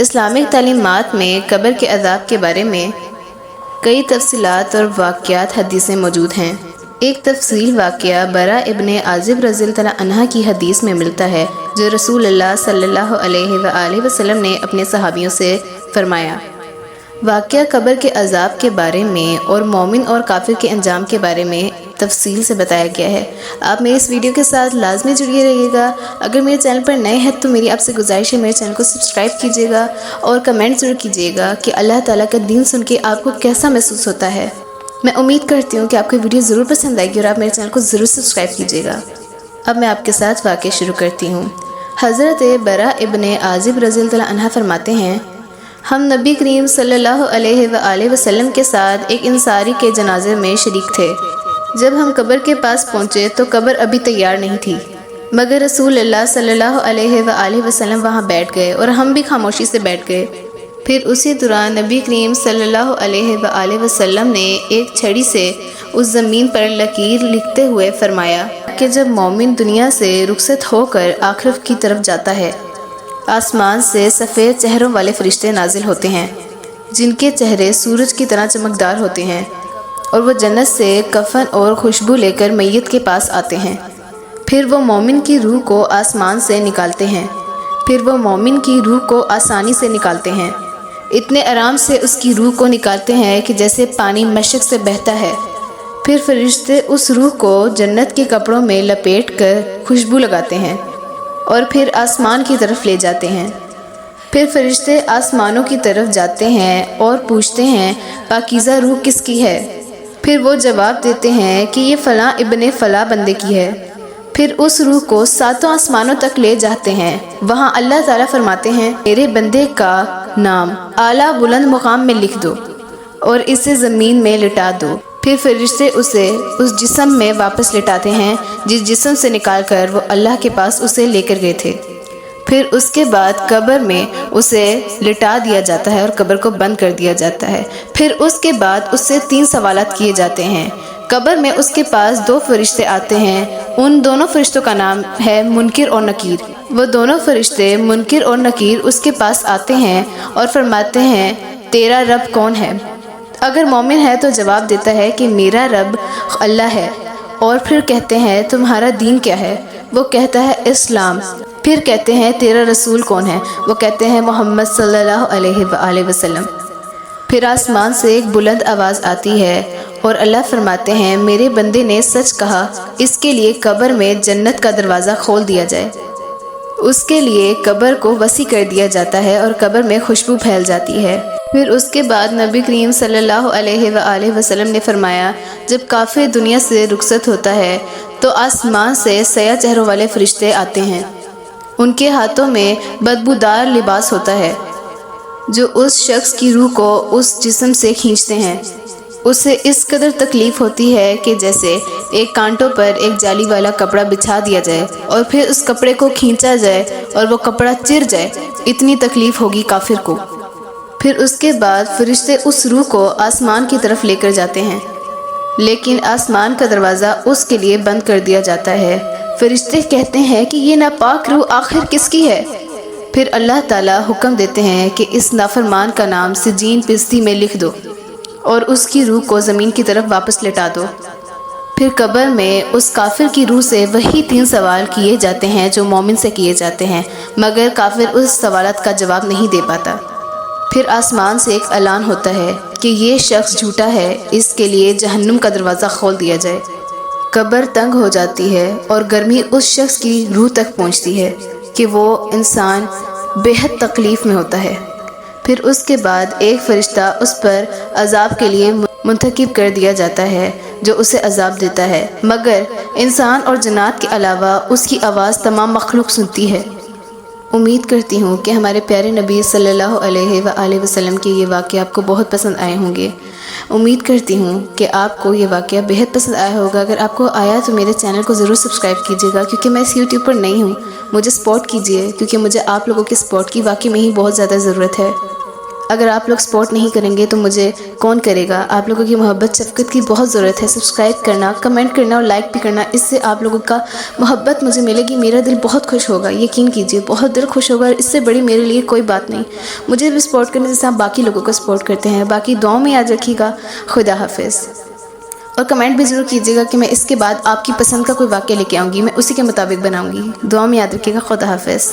Islamic تعلیمات میں قبر کے عذاب کے بارے میں کئی تفصیلات اور واقعات حدیثیں موجود ہیں۔ ایک تفصیل واقعہ برا ابن عازب رضی اللہ عنہ کی حدیث میں ملتا ہے، جو رسول اللہ صلی اللہ علیہ وآلہ وسلم نے اپنے صحابیوں سے فرمایا۔ واقعہ قبر کے عذاب کے بارے میں اور مومن اور کافر کے انجام کے بارے میں تفصیل سے بتایا گیا ہے۔ آپ میرے اس ویڈیو کے ساتھ لازمی جڑیے رہیے گا۔ اگر میرے چینل پر نئے ہیں تو میری آپ سے گزارش ہے میرے چینل کو سبسکرائب کیجیے گا اور کمنٹ ضرور کیجیے گا کہ اللہ تعالیٰ کا دین سن کے آپ کو کیسا محسوس ہوتا ہے۔ میں امید کرتی ہوں کہ آپ کو ویڈیو ضرور پسند آئے گی اور آپ میرے چینل کو ضرور سبسکرائب کیجیے گا۔ اب میں آپ کے ساتھ واقعہ شروع کرتی ہوں۔ حضرت برا ابن عازب رضی اللہ عنہ فرماتے ہیں، ہم نبی کریم صلی اللہ علیہ وآلہ وسلم کے ساتھ ایک انصاری کے جنازے میں شریک تھے۔ جب ہم قبر کے پاس پہنچے تو قبر ابھی تیار نہیں تھی، مگر رسول اللہ صلی اللہ علیہ وآلہ وسلم وہاں بیٹھ گئے اور ہم بھی خاموشی سے بیٹھ گئے۔ پھر اسی دوران نبی کریم صلی اللہ علیہ وآلہ وسلم نے ایک چھڑی سے اس زمین پر لکیر لکھتے ہوئے فرمایا کہ جب مومن دنیا سے رخصت ہو کر آخرت کی طرف جاتا ہے، آسمان سے سفید چہروں والے فرشتے نازل ہوتے ہیں، جن کے چہرے سورج کی طرح چمکدار ہوتے ہیں، اور وہ جنت سے کفن اور خوشبو لے کر میت کے پاس آتے ہیں۔ پھر وہ مومن کی روح کو آسمان سے نکالتے ہیں، پھر وہ مومن کی روح کو آسانی سے نکالتے ہیں، اتنے آرام سے اس کی روح کو نکالتے ہیں کہ جیسے پانی مشک سے بہتا ہے۔ پھر فرشتے اس روح کو جنت کے کپڑوں میں لپیٹ کر خوشبو لگاتے ہیں اور پھر آسمان کی طرف لے جاتے ہیں۔ پھر فرشتے آسمانوں کی طرف جاتے ہیں اور پوچھتے ہیں، پاکیزہ روح کس کی ہے؟ پھر وہ جواب دیتے ہیں کہ یہ فلاں ابن فلاں بندے کی ہے۔ پھر اس روح کو ساتوں آسمانوں تک لے جاتے ہیں۔ وہاں اللہ تعالیٰ فرماتے ہیں، میرے بندے کا نام اعلیٰ بلند مقام میں لکھ دو اور اسے زمین میں لٹا دو۔ پھر فرشتے اسے اس جسم میں واپس لٹاتے ہیں جس جسم سے نکال کر وہ اللہ کے پاس اسے لے کر گئے تھے۔ پھر اس کے بعد قبر میں اسے لٹا دیا جاتا ہے اور قبر کو بند کر دیا جاتا ہے۔ پھر اس کے بعد اس سے 3 سوالات کیے جاتے ہیں۔ قبر میں اس کے پاس 2 فرشتے آتے ہیں، ان دونوں فرشتوں کا نام ہے منکر اور نکیر۔ وہ دونوں فرشتے منکر اور نکیر اس کے پاس آتے ہیں اور فرماتے ہیں، تیرا رب کون ہے؟ اگر مومن ہے تو جواب دیتا ہے کہ میرا رب اللہ ہے، اور پھر کہتے ہیں تمہارا دین کیا ہے؟ وہ کہتا ہے اسلام۔ پھر کہتے ہیں تیرا رسول کون ہے؟ وہ کہتے ہیں محمد صلی اللہ علیہ وآلہ وسلم۔ پھر آسمان سے ایک بلند آواز آتی ہے اور اللہ فرماتے ہیں، میرے بندے نے سچ کہا، اس کے لیے قبر میں جنت کا دروازہ کھول دیا جائے۔ اس کے لیے قبر کو وسیع کر دیا جاتا ہے اور قبر میں خوشبو پھیل جاتی ہے۔ پھر اس کے بعد نبی کریم صلی اللہ علیہ وآلہ وسلم نے فرمایا، جب کافر دنیا سے رخصت ہوتا ہے تو آسمان سے سیاہ چہروں والے فرشتے آتے ہیں۔ ان کے ہاتھوں میں بدبودار لباس ہوتا ہے جو اس شخص کی روح کو اس جسم سے کھینچتے ہیں۔ اسے اس قدر تکلیف ہوتی ہے کہ جیسے ایک کانٹوں پر ایک جالی والا کپڑا بچھا دیا جائے اور پھر اس کپڑے کو کھینچا جائے اور وہ کپڑا چر جائے، اتنی تکلیف ہوگی کافر کو۔ پھر اس کے بعد فرشتے اس روح کو آسمان کی طرف لے کر جاتے ہیں، لیکن آسمان کا دروازہ اس کے لیے بند کر دیا جاتا ہے۔ فرشتے کہتے ہیں کہ یہ ناپاک روح آخر کس کی ہے؟ پھر اللہ تعالیٰ حکم دیتے ہیں کہ اس نافرمان کا نام سجین پستی میں لکھ دو اور اس کی روح کو زمین کی طرف واپس لٹا دو۔ پھر قبر میں اس کافر کی روح سے وہی 3 سوال کیے جاتے ہیں جو مومن سے کیے جاتے ہیں، مگر کافر اس سوالات کا جواب نہیں دے پاتا۔ پھر آسمان سے ایک اعلان ہوتا ہے کہ یہ شخص جھوٹا ہے، اس کے لیے جہنم کا دروازہ کھول دیا جائے۔ قبر تنگ ہو جاتی ہے اور گرمی اس شخص کی روح تک پہنچتی ہے کہ وہ انسان بے حد تکلیف میں ہوتا ہے۔ پھر اس کے بعد ایک فرشتہ اس پر عذاب کے لیے منتخب کر دیا جاتا ہے جو اسے عذاب دیتا ہے، مگر انسان اور جنات کے علاوہ اس کی آواز تمام مخلوق سنتی ہے۔ امید کرتی ہوں کہ ہمارے پیارے نبی صلی اللہ علیہ وآلہ وسلم کے یہ واقعہ آپ کو بہت پسند آئے ہوں گے۔ امید کرتی ہوں کہ آپ کو یہ واقعہ بہت پسند آیا ہوگا۔ اگر آپ کو آیا تو میرے چینل کو ضرور سبسکرائب کیجیے گا، کیونکہ میں اس یوٹیوب پر نئی ہوں، مجھے سپورٹ کیجیے، کیونکہ مجھے آپ لوگوں کی سپورٹ کی واقعی میں ہی بہت زیادہ ضرورت ہے۔ اگر آپ لوگ سپورٹ نہیں کریں گے تو مجھے کون کرے گا؟ آپ لوگوں کی محبت شفقت کی بہت ضرورت ہے. سبسکرائب کرنا، کمنٹ کرنا اور لائک بھی کرنا. اس سے آپ لوگوں کا محبت مجھے ملے گی. میرا دل بہت خوش ہوگا، یقین کیجئے بہت دل خوش ہوگا. اور اس سے بڑی میرے لیے کوئی بات نہیں. مجھے بھی سپورٹ کرنے جیسے آپ باقی لوگوں کو سپورٹ کرتے ہیں. باقی دعاؤں میں یاد رکھیے گا. خدا حافظ. اور کمنٹ بھی ضرور کیجیے گا کہ میں اس کے بعد آپ کی پسند کا کوئی واقعہ لے کے آؤں گی، میں اسی کے مطابق بناؤں گی. دعا میں یاد رکھیے گا. خدا حافظ.